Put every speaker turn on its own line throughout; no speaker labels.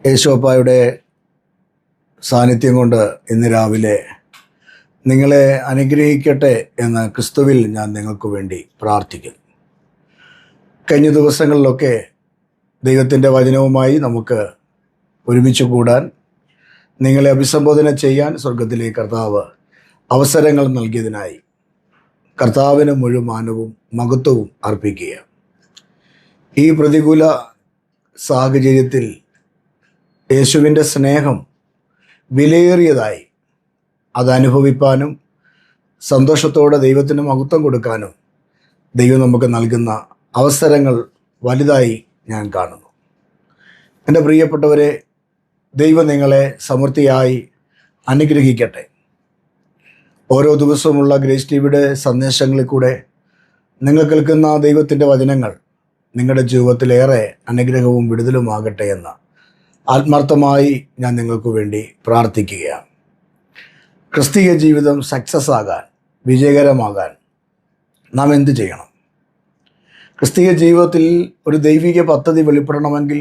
യേശോപ്പായുടെ സാന്നിധ്യം കൊണ്ട് ഇന്ന് രാവിലെ നിങ്ങളെ അനുഗ്രഹിക്കട്ടെ എന്ന് ക്രിസ്തുവിൽ ഞാൻ നിങ്ങൾക്ക് വേണ്ടി പ്രാർത്ഥിക്കുന്നു. കഴിഞ്ഞ ദിവസങ്ങളിലൊക്കെ ദൈവത്തിൻ്റെ വചനവുമായി നമുക്ക് ഒരുമിച്ച് കൂടാൻ, നിങ്ങളെ അഭിസംബോധന ചെയ്യാൻ സ്വർഗത്തിലെ കർത്താവ് അവസരങ്ങൾ നൽകിയതിനായി കർത്താവിന് മുഴുവൻ മാനവും മഹത്വവും അർപ്പിക്കുക. ഈ പ്രതികൂല സാഹചര്യത്തിൽ യേശുവിൻ്റെ സ്നേഹം വിലയേറിയതായി അതനുഭവിപ്പാനും സന്തോഷത്തോടെ ദൈവത്തിന് മഹത്വം കൊടുക്കാനും ദൈവം നമുക്ക് നൽകുന്ന അവസരങ്ങൾ വലുതായി ഞാൻ കാണുന്നു. എൻ്റെ പ്രിയപ്പെട്ടവരെ, ദൈവം നിങ്ങളെ സമൃദ്ധിയായി അനുഗ്രഹിക്കട്ടെ. ഓരോ ദിവസവുമുള്ള ഗ്രേസ് ടിവിയുടെ സന്ദേശങ്ങളിൽ കൂടെ നിങ്ങൾ കേൾക്കുന്ന ദൈവത്തിൻ്റെ വചനങ്ങൾ നിങ്ങളുടെ ജീവിതത്തിലേറെ അനുഗ്രഹവും വിടുതലുമാകട്ടെ എന്ന് ആത്മാർത്ഥമായി ഞാൻ നിങ്ങൾക്ക് വേണ്ടി പ്രാർത്ഥിക്കുകയാണ്. ക്രിസ്തീയ ജീവിതം സക്സസ് ആകാൻ, വിജയകരമാകാൻ നാം എന്ത് ചെയ്യണം? ക്രിസ്തീയ ജീവിതത്തിൽ ഒരു ദൈവിക പദ്ധതി വെളിപ്പെടണമെങ്കിൽ,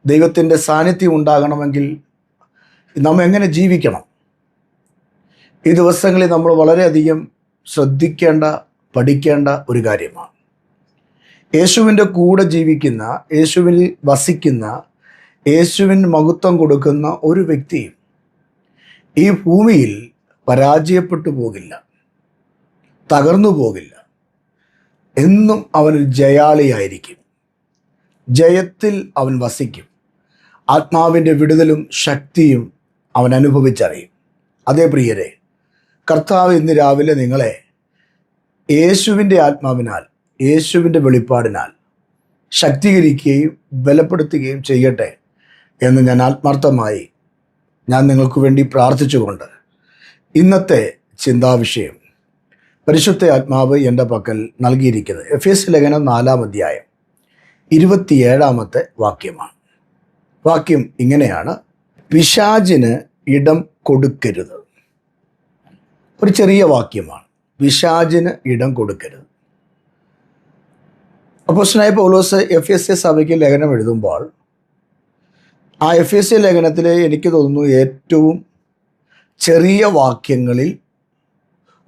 ദൈവത്തിൻ്റെ സാന്നിധ്യം ഉണ്ടാകണമെങ്കിൽ നാം എങ്ങനെ ജീവിക്കണം? ഈ ദിവസങ്ങളിൽ നമ്മൾ വളരെയധികം ശ്രദ്ധിക്കേണ്ട, പഠിക്കേണ്ട ഒരു കാര്യമാണ്. യേശുവിൻ്റെ കൂടെ ജീവിക്കുന്ന, യേശുവിൽ വസിക്കുന്ന, യേശുവിന് മഹത്വം കൊടുക്കുന്ന ഒരു വ്യക്തിയും ഈ ഭൂമിയിൽ പരാജയപ്പെട്ടു പോകില്ല, തകർന്നു പോകില്ല. എന്നും അവനൊരു ജയാളിയായിരിക്കും. ജയത്തിൽ അവൻ വസിക്കും. ആത്മാവിൻ്റെ വിടുതലും ശക്തിയും അവൻ അനുഭവിച്ചറിയും. അതേ പ്രിയരെ, കർത്താവ് ഇന്ന് രാവിലെ നിങ്ങളെ യേശുവിൻ്റെ ആത്മാവിനാൽ, യേശുവിൻ്റെ വെളിപ്പാടിനാൽ ശക്തീകരിക്കുകയും ബലപ്പെടുത്തുകയും ചെയ്യട്ടെ എന്ന് ഞാൻ ആത്മാർത്ഥമായി നിങ്ങൾക്ക് വേണ്ടി പ്രാർത്ഥിച്ചുകൊണ്ട് ഇന്നത്തെ ചിന്താവിഷയം പരിശുദ്ധ ആത്മാവ് എൻ്റെ പക്കൽ നൽകിയിരിക്കുന്നത് എഫേസ്യ ലേഖനം 4-ാം അധ്യായം 27-ാമത്തെ വാക്യമാണ്. വാക്യം ഇങ്ങനെയാണ്: പിശാചിന് ഇടം കൊടുക്കരുത്. ഒരു ചെറിയ വാക്യമാണ്. പിശാചിന് ഇടം കൊടുക്കരുത്. അപ്പോസ്തലനായ പൗലോസ് എഫേസ്യ സഭയ്ക്ക് ലേഖനം എഴുതുമ്പോൾ ആ എഫേസ്യ ലേഖനത്തിലെ എനിക്ക് തോന്നുന്നു ഏറ്റവും ചെറിയ വാക്യങ്ങളിൽ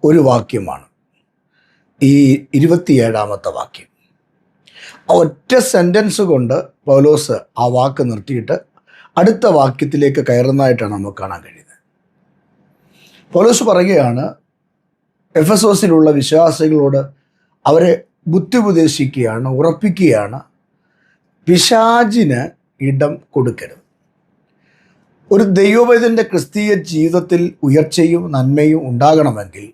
ഒരു വാക്യമാണ് ഈ 27-ാമത്തെ വാക്യം. ഒറ്റ സെൻറ്റൻസ് കൊണ്ട് പൗലോസ് ആ വാക്ക് നിർത്തിയിട്ട് അടുത്ത വാക്യത്തിലേക്ക് കയറുന്നതായിട്ടാണ് നമുക്ക് കാണാൻ കഴിയുന്നത്. പൗലോസ് പറയുകയാണ്, എഫെസോസിലുള്ള വിശ്വാസികളോട് അവരെ ബുദ്ധി ഉപദേശിക്കുകയാണ്, ഉറപ്പിക്കുകയാണ്, പിശാചിന് ഇടം കൊടുക്കരുത്. ഒരു ദൈവവേദൻ്റെ ക്രിസ്തീയ ജീവിതത്തിൽ ഉയർച്ചയും നന്മയും ഉണ്ടാകണമെങ്കിൽ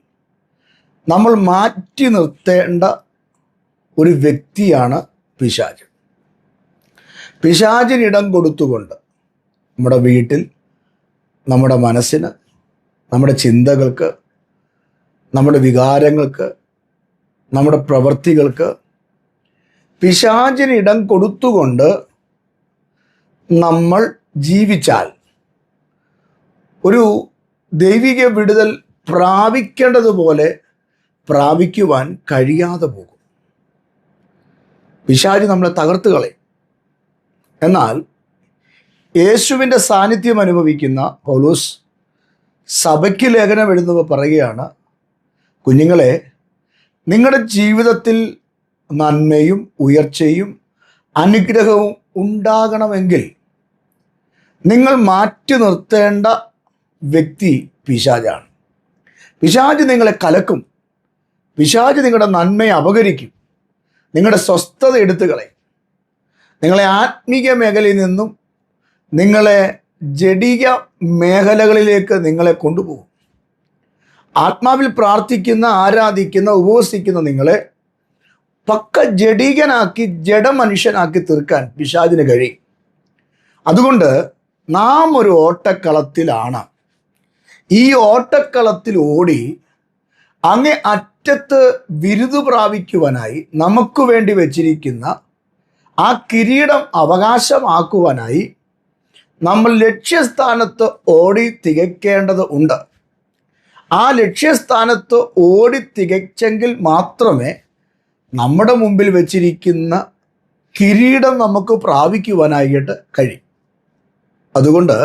നമ്മൾ മാറ്റി നിർത്തേണ്ട ഒരു വ്യക്തിയാണ് പിശാച്. പിശാചിന് ഇടം കൊടുത്തുകൊണ്ട് നമ്മുടെ വീട്ടിൽ, നമ്മുടെ മനസ്സിന്, നമ്മുടെ ചിന്തകൾക്ക്, നമ്മുടെ വികാരങ്ങൾക്ക്, നമ്മുടെ പ്രവൃത്തികൾക്ക് പിശാചിന് ഇടം കൊടുത്തുകൊണ്ട് നമ്മൾ ജീവിച്ചാൽ ഒരു ദൈവിക വിടുതൽ പ്രാപിക്കേണ്ടതുപോലെ പ്രാപിക്കുവാൻ കഴിയാതെ പോകും. പിശാച് നമ്മളെ തകർത്ത് കളയും. എന്നാൽ യേശുവിൻ്റെ സാന്നിധ്യം അനുഭവിക്കുന്ന പൗലോസ് സഭയ്ക്ക് ലേഖനം എഴുതുമ്പോൾ പറയുകയാണ്, കുഞ്ഞുങ്ങളെ, നിങ്ങളുടെ ജീവിതത്തിൽ നന്മയും ഉയർച്ചയും അനുഗ്രഹവും ഉണ്ടാകണമെങ്കിൽ നിങ്ങൾ മാറ്റി നിർത്തേണ്ട വ്യക്തി പിശാചാണ്. പിശാച് നിങ്ങളെ കലക്കും. പിശാച് നിങ്ങളുടെ നന്മയെ അപഹരിക്കും. നിങ്ങളുടെ സ്വസ്ഥത എടുത്തു കളയും. നിങ്ങളെ ആത്മീക മേഖലയിൽ നിന്നും നിങ്ങളെ ജഡിക മേഖലകളിലേക്ക് നിങ്ങളെ കൊണ്ടുപോകും. ആത്മാവിൽ പ്രാർത്ഥിക്കുന്ന, ആരാധിക്കുന്ന, ഉപവസിക്കുന്ന നിങ്ങളെ പക്ക ജഡികനാക്കി, ജഡമനുഷ്യനാക്കി തീർക്കാൻ പിശാചിന് കഴിയും. അതുകൊണ്ട് നാം ഒരു ഓട്ടക്കളത്തിലാണ്. ഈ ഓട്ടക്കളത്തിൽ ഓടി അങ്ങേ അറ്റത്ത് ബിരുദു പ്രാപിക്കുവാനായി നമുക്ക് വേണ്ടി വച്ചിരിക്കുന്ന ആ കിരീടം അവകാശമാക്കുവാനായി നമ്മൾ ലക്ഷ്യസ്ഥാനത്ത് ഓടി തികയ്ക്കേണ്ടത് ഉണ്ട്. ആ ലക്ഷ്യസ്ഥാനത്ത് ഓടി തികച്ചെങ്കിൽ മാത്രമേ നമ്മുടെ മുമ്പിൽ വെച്ചിരിക്കുന്ന കിരീടം നമുക്ക് പ്രാപിക്കുവാനായിട്ട് കഴിയും. അതുകൊണ്ട്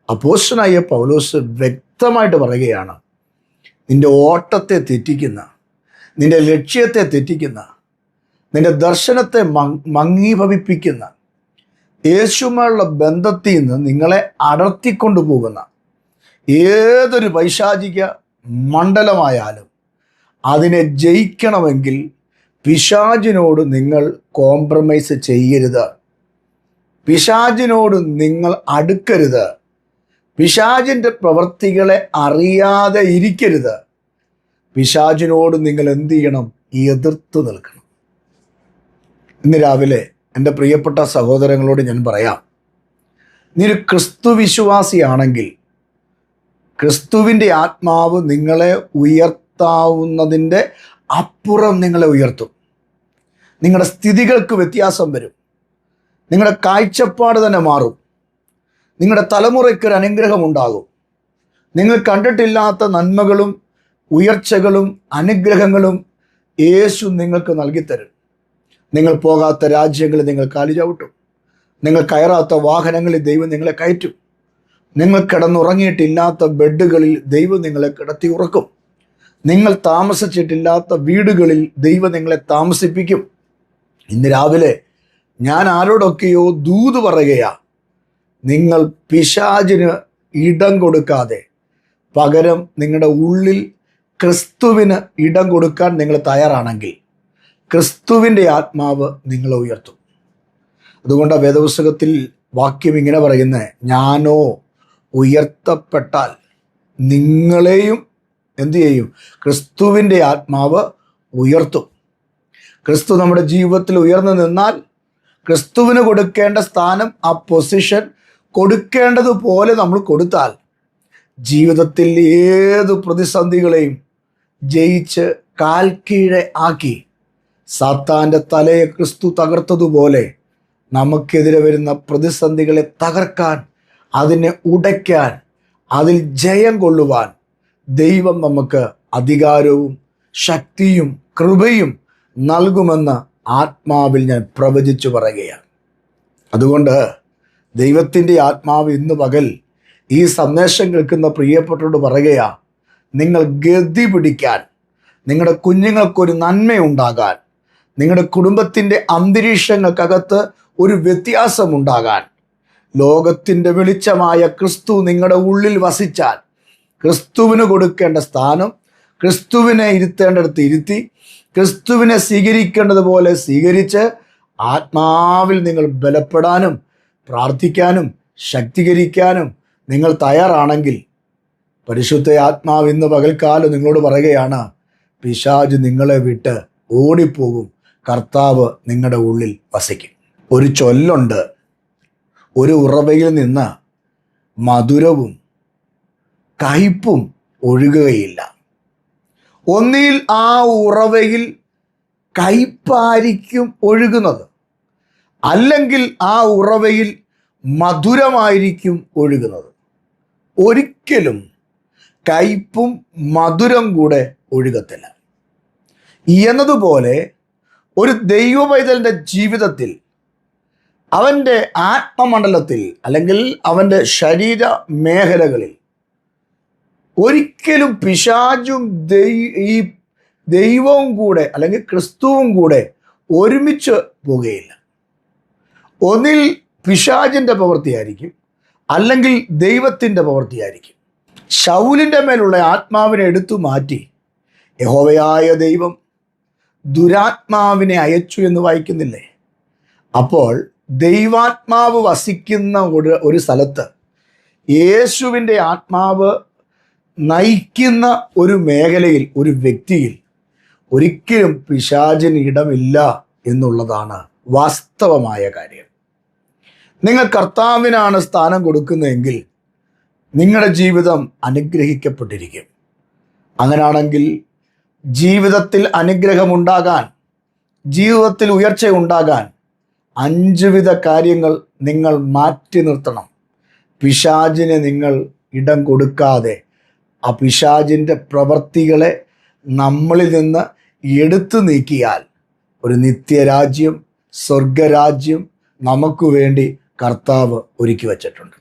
അപ്പോസ്തലനായ പൗലോസ് വ്യക്തമായിട്ട് പറയുകയാണ്, നിന്റെ ഓട്ടത്തെ തെറ്റിക്കുന്ന, നിന്റെ ലക്ഷ്യത്തെ തെറ്റിക്കുന്ന, നിന്റെ ദർശനത്തെ മങ്ങീഭവിപ്പിക്കുന്ന, യേശുവുമായുള്ള ബന്ധത്തിൽ നിന്ന് നിങ്ങളെ അടർത്തിക്കൊണ്ടു പോകുന്ന ഏതൊരു പൈശാചിക മണ്ഡലമായാലും അതിനെ ജയിക്കണമെങ്കിൽ പിശാചിനോട് നിങ്ങൾ കോംപ്രമൈസ് ചെയ്യരുത്. പിശാചിനോട് നിങ്ങൾ അടുക്കരുത്. പിശാചിൻ്റെ പ്രവൃത്തികളെ അറിയാതെ ഇരിക്കരുത്. പിശാചിനോട് നിങ്ങൾ എന്ത് ചെയ്യണം? എതിർത്ത് നിൽക്കണം. ഇന്ന് രാവിലെ എൻ്റെ പ്രിയപ്പെട്ട സഹോദരങ്ങളോട് ഞാൻ പറയാം, നീ ഒരു ക്രിസ്തു വിശ്വാസിയാണെങ്കിൽ ക്രിസ്തുവിൻ്റെ ആത്മാവ് നിങ്ങളെ ഉയർത്താവുന്നതിൻ്റെ അപ്പുറം നിങ്ങളെ ഉയർത്തും. നിങ്ങളുടെ സ്ഥിതികൾക്ക് വ്യത്യാസം വരും. നിങ്ങളുടെ കാഴ്ചപ്പാട് തന്നെ മാറും. നിങ്ങളുടെ തലമുറയ്ക്കൊരു അനുഗ്രഹം ഉണ്ടാകും. നിങ്ങൾ കണ്ടിട്ടില്ലാത്ത നന്മകളും ഉയർച്ചകളും അനുഗ്രഹങ്ങളും യേശു നിങ്ങൾക്ക് നൽകിത്തരും. നിങ്ങൾ പോകാത്ത രാജ്യങ്ങളിൽ നിങ്ങൾ കാലു ചവിട്ടും. നിങ്ങൾ കയറാത്ത വാഹനങ്ങളിൽ ദൈവം നിങ്ങളെ കയറ്റും. നിങ്ങൾ കിടന്നുറങ്ങിയിട്ടില്ലാത്ത ബെഡുകളിൽ ദൈവം നിങ്ങളെ കിടത്തി ഉറക്കും. നിങ്ങൾ താമസിച്ചിട്ടില്ലാത്ത വീടുകളിൽ ദൈവം നിങ്ങളെ താമസിപ്പിക്കും. ഇന്ന് രാവിലെ ഞാൻ ആരോടൊക്കെയോ ദൂത് പറയുകയാ, നിങ്ങൾ പിശാചിന് ഇടം കൊടുക്കാതെ പകരം നിങ്ങളുടെ ഉള്ളിൽ ക്രിസ്തുവിന് ഇടം കൊടുക്കാൻ നിങ്ങൾ തയ്യാറാണെങ്കിൽ ക്രിസ്തുവിൻ്റെ ആത്മാവ് നിങ്ങളെ ഉയർത്തും. അതുകൊണ്ട് വേദപുസ്തകത്തിൽ വാക്യം ഇങ്ങനെ പറയുന്നത്, ഞാനോ ഉയർത്തപ്പെട്ടാൽ നിങ്ങളെയും എന്തു ചെയ്യും? ക്രിസ്തുവിൻ്റെ ആത്മാവ് ഉയർത്തും. ക്രിസ്തു നമ്മുടെ ജീവിതത്തിൽ ഉയർന്നു നിന്നാൽ ക്രിസ്തുവിന് കൊടുക്കേണ്ട സ്ഥാനം, ആ പൊസിഷൻ കൊടുക്കേണ്ടതുപോലെ നമ്മൾ കൊടുത്താൽ ജീവിതത്തിൽ ഏത് പ്രതിസന്ധികളെയും ജയിച്ച് കാൽ കീഴെ ആക്കി സാത്താൻ്റെ തലയെ ക്രിസ്തു തകർത്തതുപോലെ നമുക്കെതിരെ വരുന്ന പ്രതിസന്ധികളെ തകർക്കാൻ, അതിനെ ഉടയ്ക്കാൻ, അതിൽ ജയം കൊള്ളുവാൻ ദൈവം നമുക്ക് അധികാരവും ശക്തിയും കൃപയും നൽകുമെന്ന് ആത്മാവിൽ ഞാൻ പ്രവചിച്ചു പറയുകയാണ്. അതുകൊണ്ട് ദൈവത്തിൻ്റെ ആത്മാവ് ഇന്ന് പകൽ ഈ സന്ദേശം കേൾക്കുന്ന പ്രിയപ്പെട്ടവരോട് പറയുകയാ, നിങ്ങൾ ഗതി പിടിക്കാൻ, നിങ്ങളുടെ കുഞ്ഞുങ്ങൾക്കൊരു നന്മയുണ്ടാകാൻ, നിങ്ങളുടെ കുടുംബത്തിൻ്റെ അന്തരീക്ഷങ്ങൾക്കകത്ത് ഒരു വ്യത്യാസമുണ്ടാകാൻ, ലോകത്തിൻ്റെ വെളിച്ചമായ ക്രിസ്തു നിങ്ങളുടെ ഉള്ളിൽ വസിച്ചാൽ ക്രിസ്തുവിന് കൊടുക്കേണ്ട സ്ഥാനം, ക്രിസ്തുവിനെ ഇരുത്തേണ്ടടുത്ത് ഇരുത്തി, ക്രിസ്തുവിനെ സ്വീകരിക്കേണ്ടതുപോലെ സ്വീകരിച്ച് ആത്മാവിൽ നിങ്ങൾ ബലപ്പെടാനും പ്രാർത്ഥിക്കാനും ശക്തീകരിക്കാനും നിങ്ങൾ തയ്യാറാണെങ്കിൽ പരിശുദ്ധ ആത്മാവ് ഇന്ന് പകൽക്കാലം നിങ്ങളോട് പറയുകയാണ്, പിശാച് നിങ്ങളെ വിട്ട് ഓടിപ്പോകും, കർത്താവ് നിങ്ങളുടെ ഉള്ളിൽ വസിക്കും. ഒരു ചൊല്ലുണ്ട്, ഒരു ഉറവയിൽ നിന്ന് മധുരവും കയ്പും ഒഴുകുകയില്ല. ഒന്നിൽ ആ ഉറവയിൽ കയ്പായിരിക്കും ഒഴുകുന്നത്, അല്ലെങ്കിൽ ആ ഉറവയിൽ മധുരമായിരിക്കും ഒഴുകുന്നത്. ഒരിക്കലും കയ്പും മധുരം കൂടെ ഒഴുകത്തില്ല. എന്നതുപോലെ ഒരു ദൈവപൈതലിൻ്റെ ജീവിതത്തിൽ അവൻ്റെ ആത്മമണ്ഡലത്തിൽ അല്ലെങ്കിൽ അവൻ്റെ ശരീര മേഖലകളിൽ ഒരിക്കലും പിശാചും ഈ ദൈവവും കൂടെ അല്ലെങ്കിൽ ക്രിസ്തുവും കൂടെ ഒരുമിച്ച് പോകുകയില്ല. ഒന്നിൽ പിശാചിൻ്റെ പ്രവൃത്തിയായിരിക്കും, അല്ലെങ്കിൽ ദൈവത്തിൻ്റെ പ്രവൃത്തിയായിരിക്കും. ശൗലിൻ്റെ മേലുള്ള ആത്മാവിനെ എടുത്തു മാറ്റി യഹോവയായ ദൈവം ദുരാത്മാവിനെ അയച്ചു എന്ന് വായിക്കുന്നില്ലേ? അപ്പോൾ ദൈവാത്മാവ് വസിക്കുന്ന ഒരു സ്ഥലത്ത് യേശുവിൻ്റെ ആത്മാവ് നയിക്കുന്ന ഒരു മേഖലയിൽ, ഒരു വ്യക്തിയിൽ ഒരിക്കലും പിശാചിന് ഇടമില്ല എന്നുള്ളതാണ് വാസ്തവമായ കാര്യം. നിങ്ങൾ കർത്താവിനാണ് സ്ഥാനം കൊടുക്കുന്നതെങ്കിൽ നിങ്ങളുടെ ജീവിതം അനുഗ്രഹിക്കപ്പെട്ടിരിക്കും. അങ്ങനെയാണെങ്കിൽ ജീവിതത്തിൽ അനുഗ്രഹമുണ്ടാകാൻ, ജീവിതത്തിൽ ഉയർച്ച ഉണ്ടാകാൻ 5 വിധ കാര്യങ്ങൾ നിങ്ങൾ മാറ്റി നിർത്തണം. പിശാചിന് നിങ്ങൾ ഇടം കൊടുക്കാതെ ആ പിശാചിൻ്റെ പ്രവൃത്തികളെ നമ്മളിൽ നിന്ന് എടുത്തു നീക്കിയാൽ ഒരു നിത്യരാജ്യം, സ്വർഗരാജ്യം നമുക്ക് വേണ്ടി കർത്താവ് ഒരുക്കി വച്ചിട്ടുണ്ട്.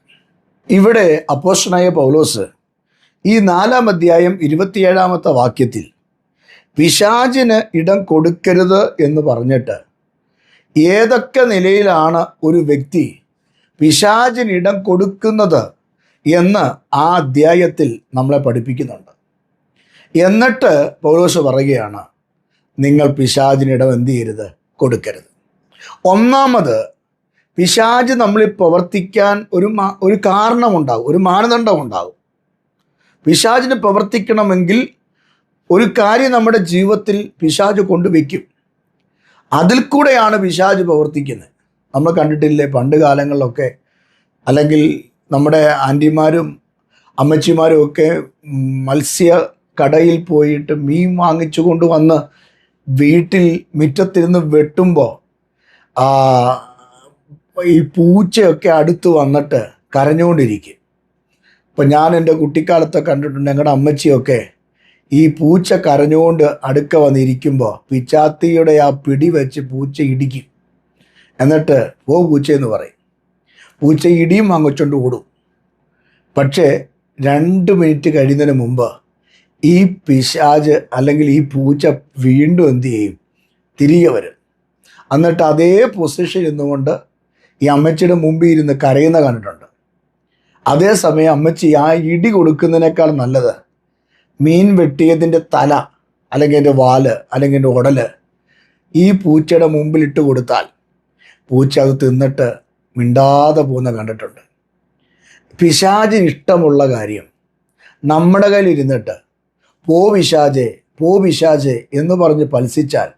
ഇവിടെ അപ്പോസ്തലനായ പൗലോസ് ഈ 4-ാം അധ്യായം 27-ാമത്തെ വാക്യത്തിൽ പിശാചിന് ഇടം കൊടുക്കരുത് എന്ന് പറഞ്ഞിട്ട് ഏതൊക്കെ നിലയിലാണ് ഒരു വ്യക്തി പിശാചിന് ഇടം കൊടുക്കുന്നത് എന്ന് ആ അധ്യായത്തിൽ നമ്മളെ പഠിപ്പിക്കുന്നുണ്ട്. എന്നിട്ട് പൗലോസ് പറയുകയാണ്, നിങ്ങൾ പിശാചിനിടം എന്ത് ചെയ്യരുത്, കൊടുക്കരുത്. ഒന്നാമത്, പിശാച് നമ്മളിൽ പ്രവർത്തിക്കാൻ ഒരു കാരണമുണ്ടാകും, ഒരു മാനദണ്ഡം ഉണ്ടാകും. പിശാചിന് പ്രവർത്തിക്കണമെങ്കിൽ ഒരു കാര്യം നമ്മുടെ ജീവിതത്തിൽ പിശാച് കൊണ്ടുവയ്ക്കും. അതിൽ കൂടെയാണ് പിശാച് പ്രവർത്തിക്കുന്നത്. നമ്മൾ കണ്ടിട്ടില്ലേ പണ്ട് കാലങ്ങളിലൊക്കെ, അല്ലെങ്കിൽ നമ്മുടെ ആൻറ്റിമാരും അമ്മച്ചിമാരും ഒക്കെ മത്സ്യ കടയിൽ പോയിട്ട് മീൻ വാങ്ങിച്ചു കൊണ്ടുവന്ന് വീട്ടിൽ മുറ്റത്തിരുന്ന് വെട്ടുമ്പോൾ ഈ പൂച്ചയൊക്കെ അടുത്ത് വന്നിട്ട് കരഞ്ഞുകൊണ്ടിരിക്കും. ഇപ്പം ഞാൻ എൻ്റെ കുട്ടിക്കാലത്തെ കണ്ടിട്ടുണ്ട്, ഞങ്ങളുടെ അമ്മച്ചിയൊക്കെ ഈ പൂച്ച കരഞ്ഞുകൊണ്ട് അടുക്ക വന്നിരിക്കുമ്പോൾ പിച്ചാത്തിയുടെ ആ പിടി വെച്ച് പൂച്ച ഇടിക്കും. എന്നിട്ട് ഓ പൂച്ചയെന്ന് പറയും. പൂച്ച ഇടിയും വാങ്ങിച്ചുകൊണ്ട് ഓടും. പക്ഷേ 2 മിനിറ്റ് കഴിയുന്നതിന് മുമ്പ് ഈ പിശാച് അല്ലെങ്കിൽ ഈ പൂച്ച വീണ്ടും എന്ത് ചെയ്യും, തിരികെ വരും. എന്നിട്ട് അതേ പൊസിഷൻ ഇരുന്നുകൊണ്ട് ഈ അമ്മച്ചിയുടെ മുമ്പിൽ ഇരുന്ന് കരയുന്ന കണ്ടിട്ടുണ്ട്. അതേസമയം അമ്മച്ചി ആ ഇടി കൊടുക്കുന്നതിനേക്കാൾ നല്ലത് മീൻ വെട്ടിയതിൻ്റെ തല അല്ലെങ്കിൽ അതിൻ്റെ വാല് അല്ലെങ്കിൽ അതിൻ്റെ ഉടല് ഈ പൂച്ചയുടെ മുമ്പിൽ ഇട്ട് കൊടുത്താൽ പൂച്ച അത് തിന്നിട്ട് മിണ്ടാതെ പോകുന്ന കണ്ടിട്ടുണ്ട്. പിശാചിന് ഇഷ്ടമുള്ള കാര്യം നമ്മുടെ കയ്യിൽ ഇരുന്നിട്ട് പോ പിശാചേ എന്ന് പറഞ്ഞ് പൽസിച്ചാൽ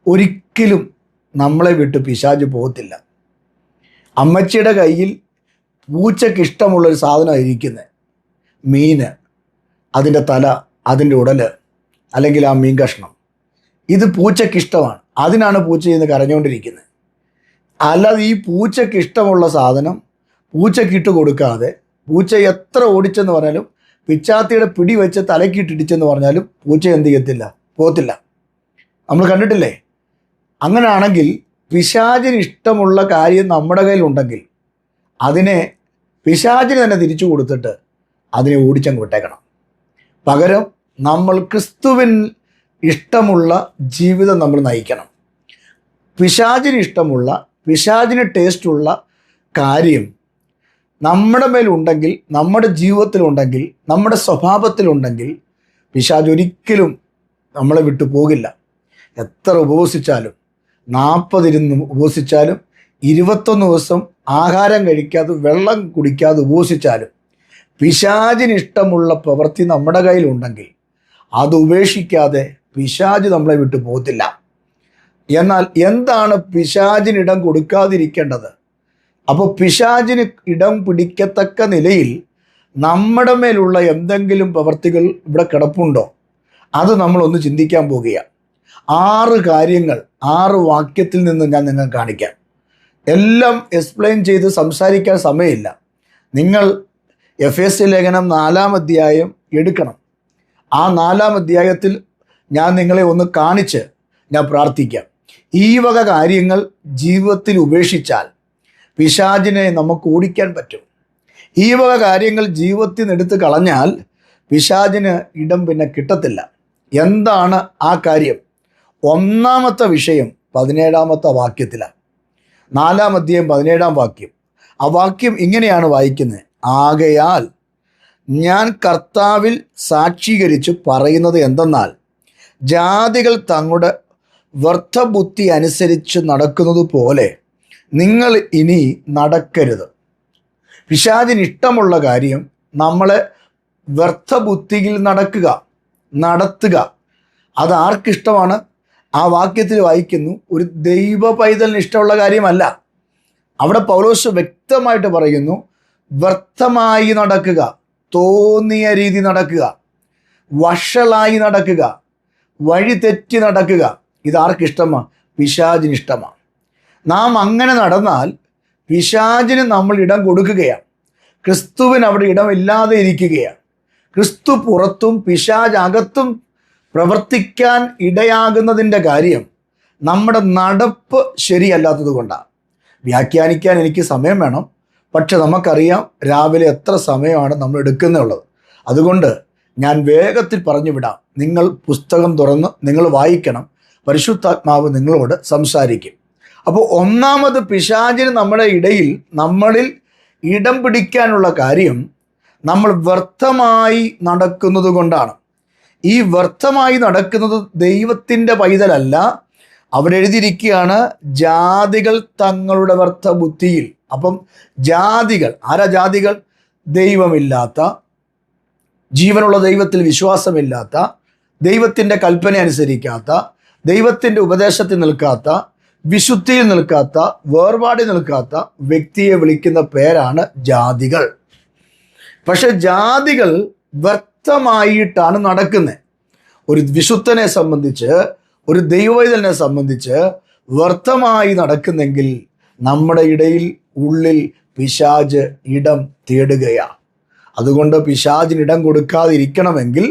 ഒരിക്കലും നമ്മളെ വിട്ട് പിശാച് പോകത്തില്ല. അമ്മച്ചിയുടെ കയ്യിൽ പൂച്ചയ്ക്ക് ഇഷ്ടമുള്ളൊരു സാധനമാണ് ഇരിക്കുന്നത്, മീന്, അതിൻ്റെ തല, അതിൻ്റെ ഉടല് അല്ലെങ്കിൽ ആ മീൻ കഷ്ണം. ഇത് പൂച്ചയ്ക്ക് ഇഷ്ടമാണ്, അതിനാണ് പൂച്ച ഇന്ന് കരഞ്ഞുകൊണ്ടിരിക്കുന്നത്. അല്ലാതെ ഈ പൂച്ചയ്ക്ക് ഇഷ്ടമുള്ള സാധനം പൂച്ചക്കിട്ട് കൊടുക്കാതെ പൂച്ച എത്ര ഓടിച്ചെന്ന് പറഞ്ഞാലും പിച്ചാത്തിയുടെ പിടി വെച്ച് തലക്കിട്ടിടിച്ചെന്ന് പറഞ്ഞാലും പൂച്ച എന്ത് ചെയ്യത്തില്ല, പോകത്തില്ല. നമ്മൾ കണ്ടിട്ടില്ലേ? അങ്ങനെയാണെങ്കിൽ പിശാചിന് ഇഷ്ടമുള്ള കാര്യം നമ്മുടെ കയ്യിലുണ്ടെങ്കിൽ അതിനെ പിശാചിന് തന്നെ തിരിച്ചു കൊടുത്തിട്ട് അതിനെ ഓടിച്ചങ്ങ് വിട്ടേക്കണം. പകരം നമ്മൾ ക്രിസ്തുവിന് ഇഷ്ടമുള്ള ജീവിതം നമ്മൾ നയിക്കണം. പിശാചിന് ഇഷ്ടമുള്ള, പിശാചിന് ടേസ്റ്റുള്ള കാര്യം നമ്മുടെ മേലുണ്ടെങ്കിൽ, നമ്മുടെ ജീവിതത്തിലുണ്ടെങ്കിൽ, നമ്മുടെ സ്വഭാവത്തിലുണ്ടെങ്കിൽ പിശാച് ഒരിക്കലും നമ്മളെ വിട്ടു പോകില്ല. എത്ര ഉപവസിച്ചാലും, 40 ഇരുന്ന് ഉപവസിച്ചാലും, 21 ദിവസം ആഹാരം കഴിക്കാതെ വെള്ളം കുടിക്കാതെ ഉപവസിച്ചാലും പിശാചിന് ഇഷ്ടമുള്ള പ്രവൃത്തി നമ്മുടെ കയ്യിലുണ്ടെങ്കിൽ അത് ഉപേക്ഷിക്കാതെ പിശാച് നമ്മളെ വിട്ടു പോകത്തില്ല. എന്നാൽ എന്താണ് പിശാചിനിടം കൊടുക്കാതിരിക്കേണ്ടത്? അപ്പോൾ പിശാചിന് ഇടം പിടിക്കത്തക്ക നിലയിൽ നമ്മുടെ മേലുള്ള എന്തെങ്കിലും പ്രവൃത്തികൾ ഇവിടെ കിടപ്പുണ്ടോ? അത് നമ്മളൊന്ന് ചിന്തിക്കാൻ പോകുകയാണ്. 6 കാര്യങ്ങൾ 6 വാക്യത്തിൽ നിന്ന് ഞാൻ നിങ്ങൾക്ക് കാണിക്കാം. എല്ലാം എക്സ്പ്ലെയിൻ ചെയ്ത് സംസാരിക്കാൻ സമയമില്ല. നിങ്ങൾ എഫേസ്യ ലേഖനം 4-ാം അധ്യായം എടുക്കണം. ആ 4-ാം അധ്യായത്തിൽ ഞാൻ നിങ്ങളെ ഒന്ന് കാണിച്ച് ഞാൻ പ്രാർത്ഥിക്കാം. ഈ വക കാര്യങ്ങൾ ജീവിതത്തിൽ ഉപേക്ഷിച്ചാൽ പിശാചിനെ നമുക്ക് ഓടിക്കാൻ പറ്റും. ഈ വക കാര്യങ്ങൾ ജീവിതത്തിൽ നിന്ന് എടുത്ത് കളഞ്ഞാൽ പിശാചിന് ഇടം പിന്നെ കിട്ടത്തില്ല. എന്താണ് ആ കാര്യം? ഒന്നാമത്തെ വിഷയം 17-ാമത്തെ വാക്യത്തിലാണ്. 4-ാം അധ്യായം 17-ാം വാക്യം. ആ വാക്യം ഇങ്ങനെയാണ് വായിക്കുന്നത്: ആകയാൽ ഞാൻ കർത്താവിൽ സാക്ഷീകരിച്ചു പറയുന്നത് എന്തെന്നാൽ, ജാതികൾ തങ്ങളുടെ വ്യർത്ഥബുദ്ധി അനുസരിച്ച് നടക്കുന്നത് പോലെ നിങ്ങൾ ഇനി നടക്കരുത്. പിശാചിന് ഇഷ്ടമുള്ള കാര്യം നമ്മളെ വ്യർത്ഥബുദ്ധിയിൽ നടത്തുക. അത് ആർക്കിഷ്ടമാണ്? ആ വാക്യത്തിൽ വായിക്കുന്നു, ഒരു ദൈവ പൈതലിന് ഇഷ്ടമുള്ള കാര്യമല്ല. അവിടെ പൗലോസ് വ്യക്തമായിട്ട് പറയുന്നു, വ്യർത്ഥമായി നടക്കുക, തോന്നിയ രീതി നടക്കുക, വഷളായി നടക്കുക, വഴി തെറ്റി നടക്കുക. ഇതാർക്കിഷ്ടമാണ്? പിശാചിന് ഇഷ്ടമാണ്. നാം അങ്ങനെ നടന്നാൽ പിശാചിന് നമ്മൾ ഇടം കൊടുക്കുകയാണ്. ക്രിസ്തുവിന് അവിടെ ഇടമില്ലാതെ ഇരിക്കുകയാണ്. ക്രിസ്തു പുറത്തും പിശാച് അകത്തും പ്രവർത്തിക്കാൻ ഇടയാകുന്നതിൻ്റെ കാര്യം നമ്മുടെ നടപ്പ് ശരിയല്ലാത്തത് കൊണ്ടാണ്. വ്യാഖ്യാനിക്കാൻ എനിക്ക് സമയം വേണം. പക്ഷെ നമുക്കറിയാം രാവിലെ എത്ര സമയമാണ് നമ്മൾ എടുക്കുന്നുള്ളത്. അതുകൊണ്ട് ഞാൻ വേഗത്തിൽ പറഞ്ഞു വിടാം. നിങ്ങൾ പുസ്തകം തുറന്ന് നിങ്ങൾ വായിക്കണം. പരിശുദ്ധാത്മാവ് നിങ്ങളോട് സംസാരിക്കും. അപ്പോൾ ഒന്നാമത്, പിശാചിന് നമ്മുടെ ഇടയിൽ നമ്മളിൽ ഇടം പിടിക്കാനുള്ള കാര്യം നമ്മൾ വ്യർത്ഥമായി നടക്കുന്നത് കൊണ്ടാണ്. ഈ വ്യർത്ഥമായി നടക്കുന്നത് ദൈവത്തിൻ്റെ പൈതലല്ല. അവിടെ എഴുതിയിരിക്കുകയാണ്, ജാതികൾ തങ്ങളുടെ വ്യർത്ഥ ബുദ്ധിയിൽ. അപ്പം ജാതികൾ ആരാ? ജാതികൾ ദൈവമില്ലാത്ത, ജീവനുള്ള ദൈവത്തിൽ വിശ്വാസമില്ലാത്ത, ദൈവത്തിൻ്റെ കൽപ്പന അനുസരിക്കാത്ത, ദൈവത്തിൻ്റെ ഉപദേശത്തിൽ നിൽക്കാത്ത, വിശുദ്ധിയിൽ നിൽക്കാത്ത, വേർപാടിൽ നിൽക്കാത്ത വ്യക്തിയെ വിളിക്കുന്ന പേരാണ് ജാതികൾ. പക്ഷെ ജാതികൾ വ്യർത്ഥമായിട്ടാണ് നടക്കുന്നത്. ഒരു വിശുദ്ധനെ സംബന്ധിച്ച്, ഒരു ദൈവവൈതലിനെ സംബന്ധിച്ച് വ്യർത്ഥമായി നടക്കുന്നെങ്കിൽ നമ്മുടെ ഇടയിൽ ഉള്ളിൽ പിശാച് ഇടം തേടുകയാണ്. അതുകൊണ്ട് പിശാചിന് ഇടം കൊടുക്കാതിരിക്കണമെങ്കിൽ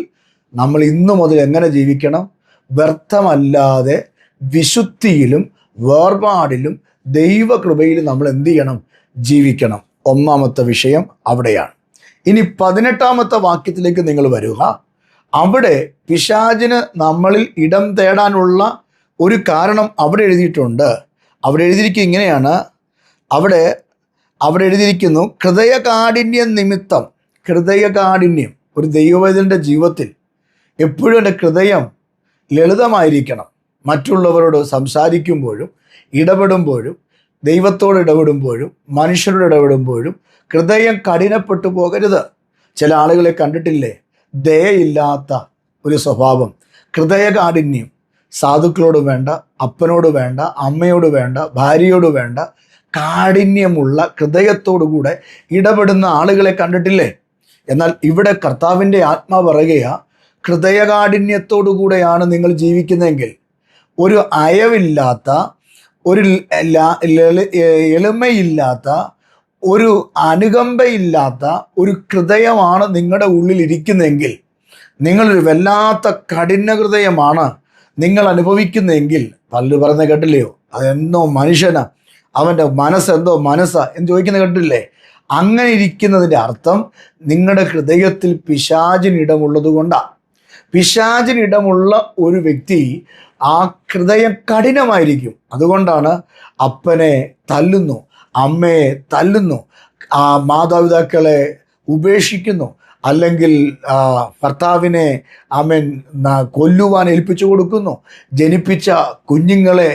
നമ്മൾ ഇന്നു മുതൽ എങ്ങനെ ജീവിക്കണം? വ്യർത്ഥമല്ലാതെ വിശുദ്ധിയിലും വേർപാടിലും ദൈവകൃപയിലും നമ്മൾ എന്ത് ചെയ്യണം? ജീവിക്കണം. ഒന്നാമത്തെ വിഷയം അവിടെയാണ്. ഇനി 18ാമത്തെ വാക്യത്തിലേക്ക് നിങ്ങൾ വരിക. അവിടെ പിശാചിന് നമ്മളിൽ ഇടം തേടാനുള്ള ഒരു കാരണം അവിടെ എഴുതിയിട്ടുണ്ട്. അവിടെ എഴുതിയിരിക്കുക ഇങ്ങനെയാണ്. അവിടെ എഴുതിയിരിക്കുന്നു, ഹൃദയകാഠിന്യം നിമിത്തം. ഹൃദയകാഠിന്യം. ഒരു ദൈവവൈതലിൻ്റെ ജീവിതത്തിൽ എപ്പോഴും എൻ്റെ ഹൃദയം ലളിതമായിരിക്കണം. മറ്റുള്ളവരോട് സംസാരിക്കുമ്പോഴും ഇടപെടുമ്പോഴും ദൈവത്തോട് ഇടപെടുമ്പോഴും മനുഷ്യരോട് ഇടപെടുമ്പോഴും ഹൃദയം കഠിനപ്പെട്ടു പോകരുത്. ചില ആളുകളെ കണ്ടിട്ടില്ലേ? ദയയില്ലാത്ത ഒരു സ്വഭാവം, ഹൃദയകാഠിന്യം. സാധുക്കളോട് വേണ്ട, അപ്പനോട് വേണ്ട, അമ്മയോട് വേണ്ട, ഭാര്യയോട് വേണ്ട, കാഠിന്യമുള്ള ഹൃദയത്തോടു കൂടെ ഇടപെടുന്ന ആളുകളെ കണ്ടിട്ടില്ലേ? എന്നാൽ ഇവിടെ കർത്താവിൻ്റെ ആത്മാവ് പറയുക, ഹൃദയകാഠിന്യത്തോടു കൂടെയാണ് നിങ്ങൾ ജീവിക്കുന്നതെങ്കിൽ, ഒരു അയവില്ലാത്ത, ഒരു എളിമയില്ലാത്ത, ഒരു അനുകമ്പയില്ലാത്ത ഒരു ഹൃദയമാണ് നിങ്ങളുടെ ഉള്ളിൽ ഇരിക്കുന്നതെങ്കിൽ, നിങ്ങളൊരു വല്ലാത്ത കഠിന ഹൃദയമാണ് നിങ്ങൾ അനുഭവിക്കുന്നതെങ്കിൽ, പലരും പറയുന്നത് കേട്ടില്ലയോ? അതെന്തോ മനുഷ്യനാ, അവൻ്റെ മനസ്സെന്തോ മനസ്സാ എന്ന് ചോദിക്കുന്നത് കേട്ടില്ലേ? അങ്ങനെ ഇരിക്കുന്നതിൻ്റെ അർത്ഥം നിങ്ങളുടെ ഹൃദയത്തിൽ പിശാചിനിടമുള്ളത് കൊണ്ടാണ്. പിശാചിനിടമുള്ള ഒരു വ്യക്തി ആ ഹൃദയം കഠിനമായിരിക്കും. അതുകൊണ്ടാണ് അപ്പനെ തല്ലുന്നു, അമ്മയെ തല്ലുന്നു, മാതാപിതാക്കളെ ഉപേക്ഷിക്കുന്നു, അല്ലെങ്കിൽ ഭർത്താവിനെ കൊല്ലുവാൻ ഏൽപ്പിച്ചു കൊടുക്കുന്നു, ജനിപ്പിച്ച കുഞ്ഞുങ്ങളെ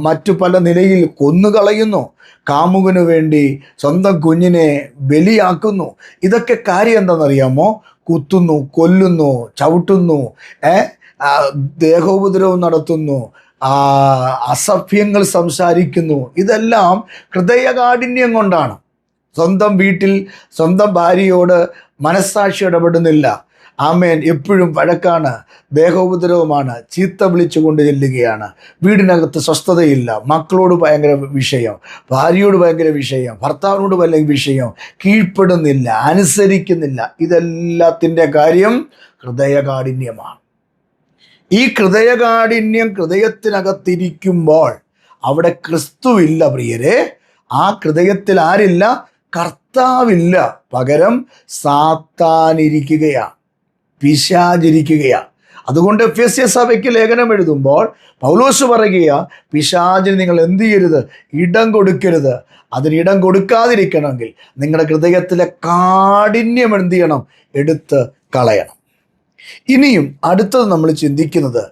മറ്റു പല നിലയിൽ കൊന്നുകളയുന്നു, കാമുകന് വേണ്ടി സ്വന്തം കുഞ്ഞിനെ ബലിയാക്കുന്നു. ഇതൊക്കെ കാര്യം എന്താണെന്നറിയാമോ? കുത്തുന്നു, കൊല്ലുന്നു, ചവിട്ടുന്നു, ദേഹോപദ്രവം നടത്തുന്നു, അസഭ്യങ്ങൾ സംസാരിക്കുന്നു. ഇതെല്ലാം ഹൃദയകാഠിന്യം കൊണ്ടാണ്. സ്വന്തം വീട്ടിൽ സ്വന്തം ഭാര്യയോട് മനസ്സാക്ഷി ഇടപെടുന്നില്ല. ആമേൻ. എപ്പോഴും വഴക്കാണ്, ദേഹോപദ്രവമാണ്, ചീത്ത വിളിച്ചു കൊണ്ട് ചെല്ലുകയാണ്, വീടിനകത്ത് സ്വസ്ഥതയില്ല, മക്കളോട് ഭയങ്കര വിഷയം, ഭാര്യയോട് ഭയങ്കര വിഷയം, ഭർത്താവിനോട് ഭയങ്കര വിഷയം, കീഴ്പ്പെടുന്നില്ല, അനുസരിക്കുന്നില്ല. ഇതെല്ലാത്തിൻ്റെ കാര്യം ഹൃദയകാഠിന്യമാണ്. ഈ ഹൃദയകാഠിന്യം ഹൃദയത്തിനകത്തിരിക്കുമ്പോൾ അവിടെ ക്രിസ്തുവില്ല പ്രിയരെ. ആ ഹൃദയത്തിൽ ആരില്ല? കർത്താവില്ല. പകരം സാത്താനിരിക്കുകയാണ്, പിശാചിരിക്കുകയാണ്. അതുകൊണ്ട് എഫെസ്യ സഭയ്ക്ക് ലേഖനം എഴുതുമ്പോൾ പൗലോസ് പറയുക, പിശാചിന് നിങ്ങൾ എന്ത് ചെയ്യരുത്? ഇടം കൊടുക്കരുത്. അതിന് ഇടം കൊടുക്കാതിരിക്കണമെങ്കിൽ നിങ്ങളുടെ ഹൃദയത്തിലെ കാഠിന്യം എന്ത് ചെയ്യണം? എടുത്ത് കളയണം. ഇനിയും അടുത്തത് നമ്മൾ ചിന്തിക്കുന്നത്,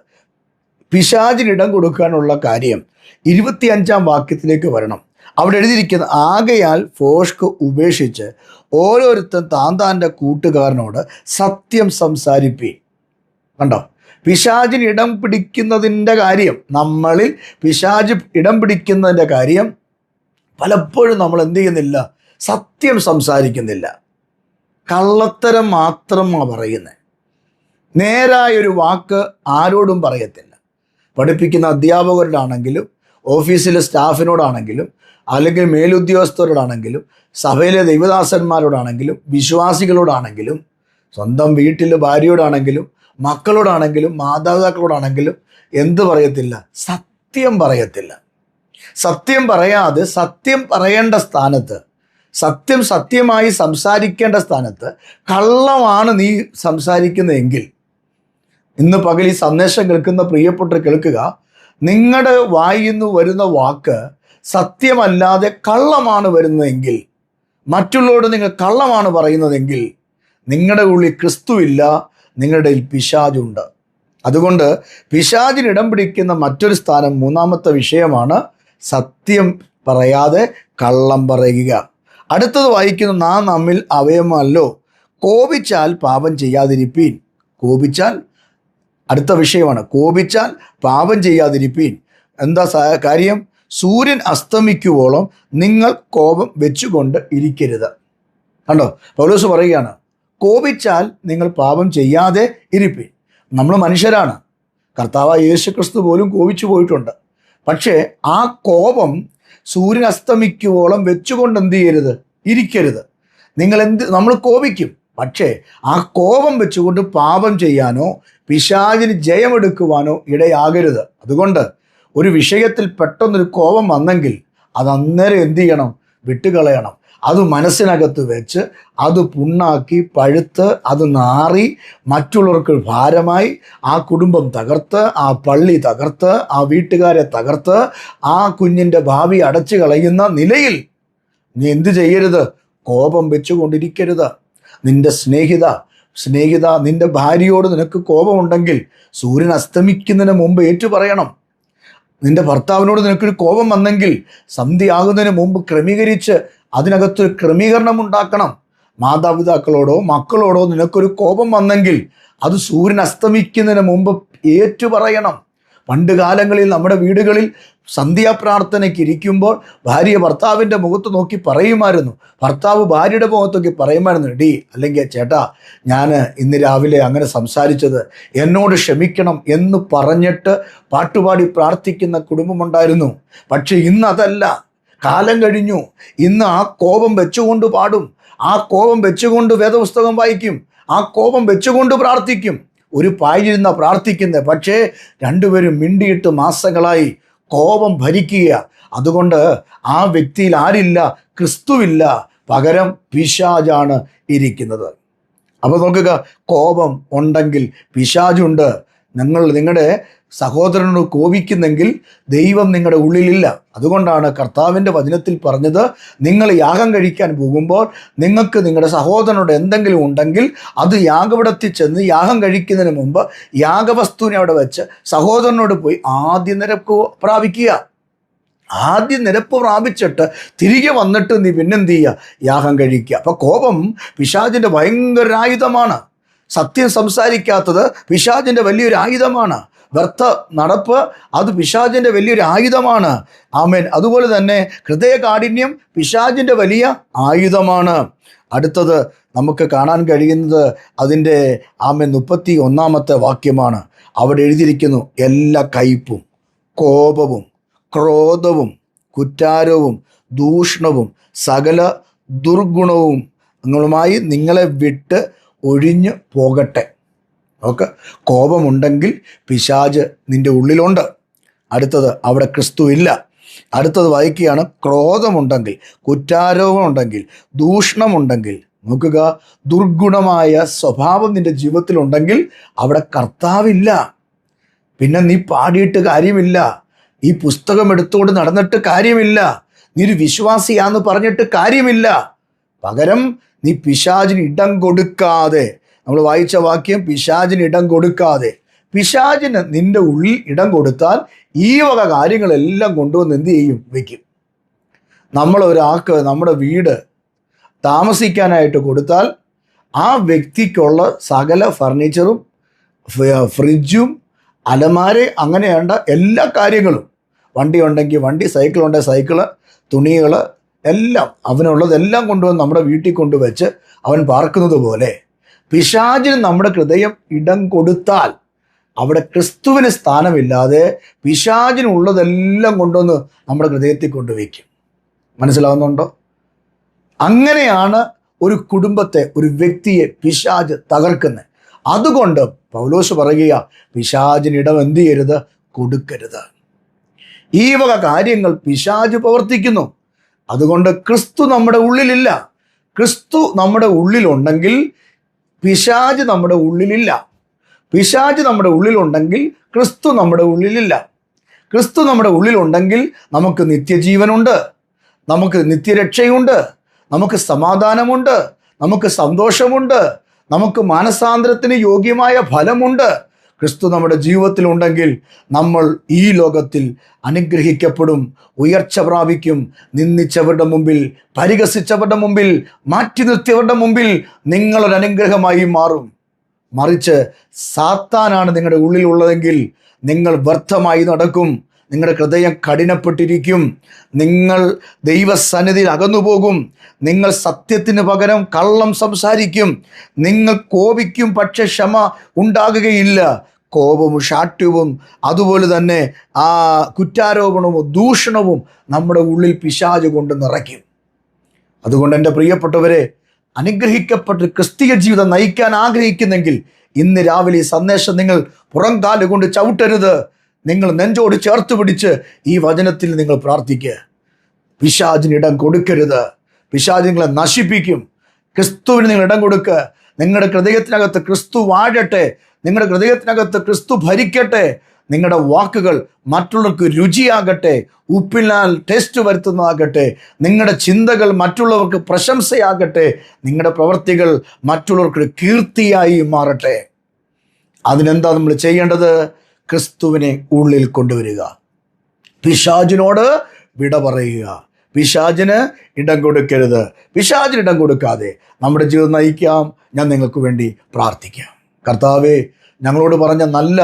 പിശാചിന് ഇടം കൊടുക്കാനുള്ള കാര്യം 25ാം വാക്യത്തിലേക്ക് വരണം. അവിടെ എഴുതിയിരിക്കുന്ന, ആകയാൽ ഫോഷ്ക് ഉപേക്ഷിച്ച് ഓരോരുത്തൻ താൻ്റെ കൂട്ടുകാരനോട് സത്യം സംസാരിപ്പീൻ. കണ്ടോ? പിശാചിന് ഇടം പിടിക്കുന്നതിൻ്റെ കാര്യം, നമ്മളിൽ പിശാച് ഇടം പിടിക്കുന്നതിൻ്റെ കാര്യം പലപ്പോഴും നമ്മൾ എന്ത് ചെയ്യുന്നില്ല? സത്യം സംസാരിക്കുന്നില്ല. കള്ളത്തരം മാത്രമാണ് പറയുന്നത്. നേരായൊരു വാക്ക് ആരോടും പറയത്തില്ല. പഠിപ്പിക്കുന്ന അധ്യാപകരോടാണെങ്കിലും, ഓഫീസിലെ സ്റ്റാഫിനോടാണെങ്കിലും, അല്ലെങ്കിൽ മേലുദ്യോഗസ്ഥരോടാണെങ്കിലും, സഭയിലെ ദൈവദാസന്മാരോടാണെങ്കിലും, വിശ്വാസികളോടാണെങ്കിലും, സ്വന്തം വീട്ടിലെ ഭാര്യയോടാണെങ്കിലും, മക്കളോടാണെങ്കിലും, മാതാപിതാക്കളോടാണെങ്കിലും എന്ത് പറയത്തില്ല? സത്യം പറയത്തില്ല. സത്യം പറയാതെ സത്യം പറയേണ്ട സ്ഥാനത്ത്, സത്യം സത്യമായി സംസാരിക്കേണ്ട സ്ഥാനത്ത് കള്ളമാണ് നീ സംസാരിക്കുന്നതെങ്കിൽ, ഇന്ന് പകൽ ഈ സന്ദേശം കേൾക്കുന്ന പ്രിയപ്പെട്ടവർ കേൾക്കുക, നിങ്ങളുടെ വായിൽ നിന്ന് വരുന്ന വാക്ക് സത്യമല്ലാതെ കള്ളമാണ് വരുന്നതെങ്കിൽ, മറ്റുള്ളവരോട് നിങ്ങൾ കള്ളമാണ് പറയുന്നതെങ്കിൽ, നിങ്ങളുടെ ഉള്ളിൽ ക്രിസ്തുവില്ല, നിങ്ങളുടെ പിശാചുണ്ട്. അതുകൊണ്ട് പിശാചിന് ഇടം പിടിക്കുന്ന മറ്റൊരു സ്ഥാനം, മൂന്നാമത്തെ വിഷയമാണ് സത്യം പറയാതെ കള്ളം പറയുക. അടുത്തത് വായിക്കുന്നു, നാം നമ്മിൽ അവയമല്ലോ, കോപിച്ചാൽ പാപം ചെയ്യാതിരിപ്പീൻ. കോപിച്ചാൽ, അടുത്ത വിഷയമാണ്, കോപിച്ചാൽ പാപം ചെയ്യാതിരിപ്പീൻ. എന്താ കാര്യം? സൂര്യൻ അസ്തമിക്കുവോളം നിങ്ങൾ കോപം വെച്ചുകൊണ്ട് ഇരിക്കരുത്. കണ്ടോ, പൗലോസ് പറയുകയാണ്, കോപിച്ചാൽ നിങ്ങൾ പാപം ചെയ്യാതെ ഇരിപ്പീൻ. നമ്മൾ മനുഷ്യരാണ്, കർത്താവായ യേശുക്രിസ്തു പോലും കോപിച്ചു പോയിട്ടുണ്ട്. പക്ഷേ ആ കോപം സൂര്യൻ അസ്തമിക്കുവോളം വെച്ചുകൊണ്ട് എന്ത് ചെയ്യരുത്? ഇരിക്കരുത്. നമ്മൾ കോപിക്കും, പക്ഷേ ആ കോപം വെച്ചുകൊണ്ട് പാപം ചെയ്യാനോ പിശാചിന് ജയമെടുക്കുവാനോ ഇടയാകരുത്. അതുകൊണ്ട് ഒരു വിഷയത്തിൽ പെട്ടെന്നൊരു കോപം വന്നെങ്കിൽ അത് അന്നേരം എന്ത് ചെയ്യണം? വിട്ടുകളയണം. അത് മനസ്സിനകത്ത് വെച്ച് അത് പുണ്ണാക്കി പഴുത്ത് അത് നാറി മറ്റുള്ളവർക്ക് ഭാരമായി ആ കുടുംബം തകർത്ത്, ആ പള്ളി തകർത്ത്, ആ വീട്ടുകാരെ തകർത്ത്, ആ കുഞ്ഞിൻ്റെ ഭാവി അടച്ചു കളയുന്ന നിലയിൽ നീ എന്ത് ചെയ്യരുത്? കോപം വെച്ചുകൊണ്ടിരിക്കരുത്. നിന്റെ സ്നേഹിത നിന്റെ ഭാര്യയോട് നിനക്ക് കോപമുണ്ടെങ്കിൽ സൂര്യൻ അസ്തമിക്കുന്നതിന് മുമ്പ് ഏറ്റുപറയണം. നിന്റെ ഭർത്താവിനോട് നിനക്കൊരു കോപം വന്നെങ്കിൽ സന്ധ്യയാകുന്നതിന് മുമ്പ് ക്രമീകരിച്ച് അതിനകത്തൊരു ക്രമീകരണം ഉണ്ടാക്കണം. മാതാപിതാക്കളോടോ മക്കളോടോ നിനക്കൊരു കോപം വന്നെങ്കിൽ അത് സൂര്യൻ അസ്തമിക്കുന്നതിന് മുമ്പ് ഏറ്റുപറയണം. പണ്ട് കാലങ്ങളിൽ നമ്മുടെ വീടുകളിൽ സന്ധ്യാപ്രാർത്ഥനയ്ക്ക് ഇരിക്കുമ്പോൾ ഭാര്യ ഭർത്താവിൻ്റെ മുഖത്ത് നോക്കി പറയുമായിരുന്നു, ഭർത്താവ് ഭാര്യയുടെ മുഖത്ത് നോക്കി പറയുമായിരുന്നു, ഡി അല്ലെങ്കിൽ ചേട്ടാ, ഞാൻ ഇന്ന് രാവിലെ അങ്ങനെ സംസാരിച്ചത്, എന്നോട് ക്ഷമിക്കണം എന്ന് പറഞ്ഞിട്ട് പാട്ടുപാടി പ്രാർത്ഥിക്കുന്ന കുടുംബമുണ്ടായിരുന്നു. പക്ഷെ ഇന്ന് അതല്ല, കാലം കഴിഞ്ഞു. ഇന്ന് ആ കോപം വെച്ചുകൊണ്ട് പാടും, ആ കോപം വെച്ചുകൊണ്ട് വേദപുസ്തകം വായിക്കും, ആ കോപം വെച്ചുകൊണ്ട് പ്രാർത്ഥിക്കും. ഒരു പായിരുന്ന പ്രാർത്ഥിക്കുന്നത്, പക്ഷേ രണ്ടുപേരും മിണ്ടിയിട്ട് മാസങ്ങളായി കോപം ഭരിക്കുക. അതുകൊണ്ട് ആ വ്യക്തിയിൽ ആരില്ല? ക്രിസ്തുവില്ല, പകരം പിശാചാണ് ഇരിക്കുന്നത്. അപ്പോൾ നോക്കുക, കോപം ഉണ്ടെങ്കിൽ പിശാചുണ്ട്. നിങ്ങളുടെ സഹോദരനോട് കോപിക്കുന്നെങ്കിൽ ദൈവം നിങ്ങളുടെ ഉള്ളിലില്ല. അതുകൊണ്ടാണ് കർത്താവിൻ്റെ വചനത്തിൽ പറഞ്ഞത്, നിങ്ങൾ യാഗം കഴിക്കാൻ പോകുമ്പോൾ നിങ്ങൾക്ക് നിങ്ങളുടെ സഹോദരനോട് എന്തെങ്കിലും ഉണ്ടെങ്കിൽ അത് യാഗപീഠത്തിൽ ചെന്ന് യാഗം കഴിക്കുന്നതിന് മുമ്പ് യാഗവസ്തുവിനെ അവിടെ വെച്ച് സഹോദരനോട് പോയി ആദ്യ നിരപ്പ് പ്രാപിക്കുക. ആദ്യ നിരപ്പ് പ്രാപിച്ചിട്ട് തിരികെ വന്നിട്ട് നീ പിന്നെന്ത് ചെയ്യുക? യാഗം കഴിക്കുക. അപ്പോൾ കോപം പിശാചിൻ്റെ ഭയങ്കര ആയുധമാണ്. സത്യം സംസാരിക്കാത്തത് പിശാചിൻ്റെ വലിയൊരു ആയുധമാണ്. വ്യർത്ഥ നടപ്പ് അത് പിശാചിൻ്റെ വലിയൊരു ആയുധമാണ്. ആമേൻ. അതുപോലെ തന്നെ ഹൃദയകാഠിന്യം പിശാചിൻ്റെ വലിയ ആയുധമാണ്. അടുത്തത് നമുക്ക് കാണാൻ കഴിയുന്നത് അതിൻ്റെ 31 വാക്യമാണ്. അവിടെ എഴുതിയിരിക്കുന്നു, എല്ലാ കയ്പും കോപവും ക്രോധവും കുറ്റാരവും ദൂഷണവും സകല ദുർഗുണവും നിങ്ങളുമായി നിങ്ങളെ വിട്ട് ഒഴിഞ്ഞു പോകട്ടെ. ഓക്കെ, കോപമുണ്ടെങ്കിൽ പിശാച് നിൻ്റെ ഉള്ളിലുണ്ട്. അടുത്തത്, അവിടെ ക്രിസ്തു ഇല്ല. അടുത്തത് വായിക്കുകയാണ്, ക്രോധമുണ്ടെങ്കിൽ, കുറ്റാരോപമുണ്ടെങ്കിൽ, ദൂഷണമുണ്ടെങ്കിൽ, നോക്കുക, ദുർഗുണമായ സ്വഭാവം നിൻ്റെ ജീവിതത്തിലുണ്ടെങ്കിൽ അവിടെ കർത്താവില്ല. പിന്നെ നീ പാടിയിട്ട് കാര്യമില്ല, ഈ പുസ്തകം എടുത്തുകൊണ്ട് നടന്നിട്ട് കാര്യമില്ല, നീ ഒരു വിശ്വാസിയാന്ന് പറഞ്ഞിട്ട് കാര്യമില്ല. പകരം നീ പിശാചിന് ഇടം കൊടുക്കാതെ, നമ്മൾ വായിച്ച വാക്യം, പിശാചിന് ഇടം കൊടുക്കാതെ. പിശാചിന് നിന്റെ ഉള്ളിൽ ഇടം കൊടുത്താൽ ഈ വക കാര്യങ്ങളെല്ലാം കൊണ്ടുവന്ന് എന്ത് ചെയ്യും? വയ്ക്കും. നമ്മളൊരാൾക്ക് നമ്മുടെ വീട് താമസിക്കാനായിട്ട് കൊടുത്താൽ ആ വ്യക്തിക്കുള്ള സകല ഫർണിച്ചറും ഫ്രിഡ്ജും അലമാര അങ്ങനെ വേണ്ട എല്ലാ കാര്യങ്ങളും, വണ്ടി ഉണ്ടെങ്കിൽ വണ്ടി, സൈക്കിൾ ഉണ്ടെങ്കിൽ സൈക്കിള്, തുണികൾ എല്ലാം അവനുള്ളതെല്ലാം കൊണ്ടുവന്ന് നമ്മുടെ വീട്ടിൽ കൊണ്ടുവച്ച് അവൻ പാർക്കുന്നത് പോലെ പിശാചിന് നമ്മുടെ ഹൃദയം ഇടം കൊടുത്താൽ അവിടെ ക്രിസ്തുവിന് സ്ഥാനമില്ലാതെ പിശാചിനുള്ളതെല്ലാം കൊണ്ടുവന്ന് നമ്മുടെ ഹൃദയത്തിൽ കൊണ്ടുവയ്ക്കും. മനസ്സിലാവുന്നുണ്ടോ? അങ്ങനെയാണ് ഒരു കുടുംബത്തെ, ഒരു വ്യക്തിയെ പിശാച് തകർക്കുന്നത്. അതുകൊണ്ട് പൗലോസ് പറയുക, പിശാചിന് ഇടം എന്ത് ചെയ്യരുത്? കൊടുക്കരുത്. ഈ വക കാര്യങ്ങൾ പിശാച് പ്രവർത്തിക്കുന്നു. അതുകൊണ്ട് ക്രിസ്തു നമ്മുടെ ഉള്ളിലില്ല. ക്രിസ്തു നമ്മുടെ ഉള്ളിലുണ്ടെങ്കിൽ പിശാച് നമ്മുടെ ഉള്ളിലില്ല. പിശാച് നമ്മുടെ ഉള്ളിലുണ്ടെങ്കിൽ ക്രിസ്തു നമ്മുടെ ഉള്ളിലില്ല. ക്രിസ്തു നമ്മുടെ ഉള്ളിലുണ്ടെങ്കിൽ നമുക്ക് നിത്യജീവനുണ്ട്, നമുക്ക് നിത്യരക്ഷയുണ്ട്, നമുക്ക് സമാധാനമുണ്ട്, നമുക്ക് സന്തോഷമുണ്ട്, നമുക്ക് മാനസാന്തരത്തിന് യോഗ്യമായ ഫലമുണ്ട്. ക്രിസ്തു നമ്മുടെ ജീവിതത്തിലുണ്ടെങ്കിൽ നമ്മൾ ഈ ലോകത്തിൽ അനുഗ്രഹിക്കപ്പെടും, ഉയർച്ച പ്രാപിക്കും. നിന്ദിച്ചവരുടെ മുമ്പിൽ, പരിഹസിച്ചവരുടെ മുമ്പിൽ, മാറ്റി നിർത്തിയവരുടെ മുമ്പിൽ നിങ്ങളൊരു അനുഗ്രഹമായി മാറും. മറിച്ച് സാത്താനാണ് നിങ്ങളുടെ ഉള്ളിലുള്ളതെങ്കിൽ നിങ്ങൾ വ്യർത്ഥമായി നടക്കും, നിങ്ങളുടെ ഹൃദയം കഠിനപ്പെട്ടിരിക്കും, നിങ്ങൾ ദൈവസന്നിധിയിൽ അകന്നുപോകും, നിങ്ങൾ സത്യത്തിന് പകരം കള്ളം സംസാരിക്കും, നിങ്ങൾ കോപിക്കും, പക്ഷെ ക്ഷമ ഉണ്ടാകുകയില്ല. കോപവും ശാഠ്യവും അതുപോലെ തന്നെ കുറ്റാരോപണവും ദൂഷണവും നമ്മുടെ ഉള്ളിൽ പിശാച് കൊണ്ട് നിറയ്ക്കും. അതുകൊണ്ട് എൻ്റെ പ്രിയപ്പെട്ടവരെ, അനുഗ്രഹിക്കപ്പെട്ട് ക്രിസ്തീയ ജീവിതം നയിക്കാൻ ആഗ്രഹിക്കുന്നെങ്കിൽ ഇന്ന് രാവിലെ ഈ സന്ദേശം നിങ്ങൾ പുറം കാലുകൊണ്ട് ചവിട്ടരുത്. നിങ്ങൾ നെഞ്ചോട് ചേർത്ത് പിടിച്ച് ഈ വചനത്തിൽ നിങ്ങൾ പ്രാർത്ഥിക്കുക. പിശാചിന് ഇടം കൊടുക്കരുത്. പിശാച് നിങ്ങളെ നശിപ്പിക്കും. ക്രിസ്തുവിന് നിങ്ങൾ ഇടം കൊടുക്കുക. നിങ്ങളുടെ ഹൃദയത്തിനകത്ത് ക്രിസ്തു വാഴട്ടെ, നിങ്ങളുടെ ഹൃദയത്തിനകത്ത് ക്രിസ്തു ഭരിക്കട്ടെ. നിങ്ങളുടെ വാക്കുകൾ മറ്റുള്ളവർക്ക് രുചിയാകട്ടെ, ഉപ്പിനാൽ ടേസ്റ്റ് വരുത്തുന്നതാകട്ടെ. നിങ്ങളുടെ ചിന്തകൾ മറ്റുള്ളവർക്ക് പ്രശംസയാകട്ടെ. നിങ്ങളുടെ പ്രവൃത്തികൾ മറ്റുള്ളവർക്ക് കീർത്തിയായി മാറട്ടെ. അതിനെന്താ നമ്മൾ ചെയ്യേണ്ടത്? ക്രിസ്തുവിനെ ഉള്ളിൽ കൊണ്ടുവരിക, പിശാചിനോട് വിട പറയുക, പിശാചിന് ഇടം കൊടുക്കരുത്. പിശാചിന് ഇടം കൊടുക്കാതെ നമ്മുടെ ജീവിതം നയിക്കാം. ഞാൻ നിങ്ങൾക്ക് വേണ്ടി പ്രാർത്ഥിക്കാം. കർത്താവേ, ഞങ്ങളോട് പറഞ്ഞ നല്ല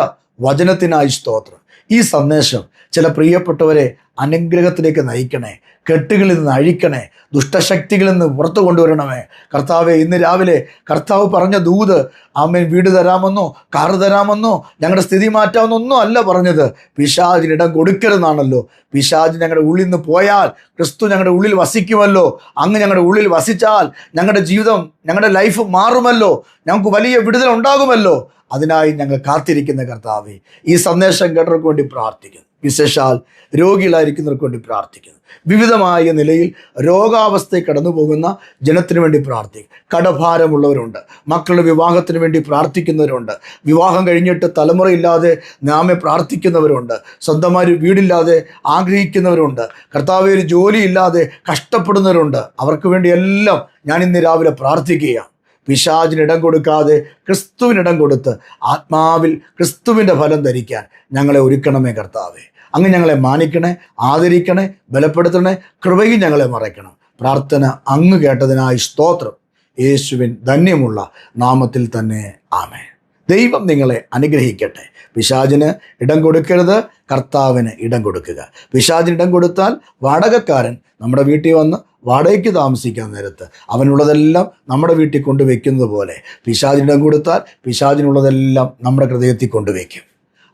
വചനത്തിനായി സ്തോത്രം. ഈ സന്ദേശം ചില പ്രിയപ്പെട്ടവരെ അനുഗ്രഹത്തിലേക്ക് നയിക്കണേ, കെട്ടുകളിൽ നിന്ന് അഴിക്കണേ, ദുഷ്ടശക്തികളിൽ നിന്ന് പുറത്തു കൊണ്ടുവരണമേ. കർത്താവെ, ഇന്ന് രാവിലെ കർത്താവ് പറഞ്ഞ ദൂത് ആമേൻ വീട് തരാമെന്നോ കാറ് തരാമെന്നോ ഞങ്ങളുടെ സ്ഥിതി മാറ്റാമെന്നൊന്നും അല്ല പറഞ്ഞത്. പിശാചിന് ഇടം കൊടുക്കരുതെന്നാണല്ലോ. പിശാച് ഞങ്ങളുടെ ഉള്ളിൽ നിന്ന് പോയാൽ ക്രിസ്തു ഞങ്ങളുടെ ഉള്ളിൽ വസിക്കുമല്ലോ. അങ്ങ് ഞങ്ങളുടെ ഉള്ളിൽ വസിച്ചാൽ ഞങ്ങളുടെ ജീവിതം, ഞങ്ങളുടെ ലൈഫ് മാറുമല്ലോ, ഞങ്ങൾക്ക് വലിയ വിടുതൽ ഉണ്ടാകുമല്ലോ. അതിനായി ഞങ്ങൾ കാത്തിരിക്കുന്ന കർത്താവെ, ഈ സന്ദേശം കേട്ടവർക്ക് വേണ്ടി പ്രാർത്ഥിക്കുന്നു. വിശേഷാൽ രോഗികളായിരിക്കുന്നവർക്ക് വേണ്ടി പ്രാർത്ഥിക്കുന്നു. വിവിധമായ നിലയിൽ രോഗാവസ്ഥയിൽ കടന്നു പോകുന്ന ജനത്തിന് വേണ്ടി പ്രാർത്ഥിക്കും. കടഭാരമുള്ളവരുണ്ട്, മക്കളുടെ വിവാഹത്തിന് വേണ്ടി പ്രാർത്ഥിക്കുന്നവരുണ്ട്, വിവാഹം കഴിഞ്ഞിട്ട് തലമുറയില്ലാതെ നാമെ പ്രാർത്ഥിക്കുന്നവരുണ്ട്, സ്വന്തമായി വീടില്ലാതെ ആഗ്രഹിക്കുന്നവരുണ്ട്, കർത്താവേ ഒരു ജോലിയില്ലാതെ കഷ്ടപ്പെടുന്നവരുണ്ട്. അവർക്ക് വേണ്ടി എല്ലാം ഞാൻ ഇന്ന് രാവിലെ പ്രാർത്ഥിക്കുകയാണ്. പിശാചിന് ഇടം കൊടുക്കാതെ ക്രിസ്തുവിനിടം കൊടുത്ത് ആത്മാവിൽ ക്രിസ്തുവിൻ്റെ ഫലം ധരിക്കാൻ ഞങ്ങളെ ഒരുക്കണമേ കർത്താവേ. അങ്ങ് ഞങ്ങളെ മാനിക്കണേ, ആദരിക്കണേ, ബലപ്പെടുത്തണേ, കൃപയും ഞങ്ങളെ മറയ്ക്കണം. പ്രാർത്ഥന അങ്ങ് കേട്ടതിനായി സ്തോത്രം. യേശുവിൻ ധന്യമുള്ള നാമത്തിൽ തന്നെ ആമേൻ. ദൈവം നിങ്ങളെ അനുഗ്രഹിക്കട്ടെ. പിശാചിന് ഇടം കൊടുക്കരുത്, കർത്താവിന് ഇടം കൊടുക്കുക. പിശാചിന് ഇടം കൊടുത്താൽ വാടകക്കാരൻ നമ്മുടെ വീട്ടിൽ വന്ന് വാടകയ്ക്ക് താമസിക്കാൻ നേരത്ത് അവനുള്ളതെല്ലാം നമ്മുടെ വീട്ടിൽ കൊണ്ടുവയ്ക്കുന്നത് പോലെ പിശാചിനിടം കൊടുത്താൽ പിശാചിനുള്ളതെല്ലാം നമ്മുടെ ഹൃദയത്തിൽ കൊണ്ടുവയ്ക്കും.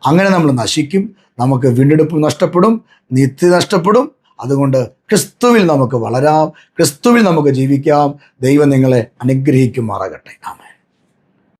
അങ്ങനെ നമ്മൾ നശിക്കും, നമുക്ക് വീണ്ടെടുപ്പ് നഷ്ടപ്പെടും, നിത്യ നഷ്ടപ്പെടും. അതുകൊണ്ട് ക്രിസ്തുവിൽ നമുക്ക് വളരാം, ക്രിസ്തുവിൽ നമുക്ക് ജീവിക്കാം. ദൈവം നിങ്ങളെ അനുഗ്രഹിക്കുമാറാകട്ടെ. ആമേൻ.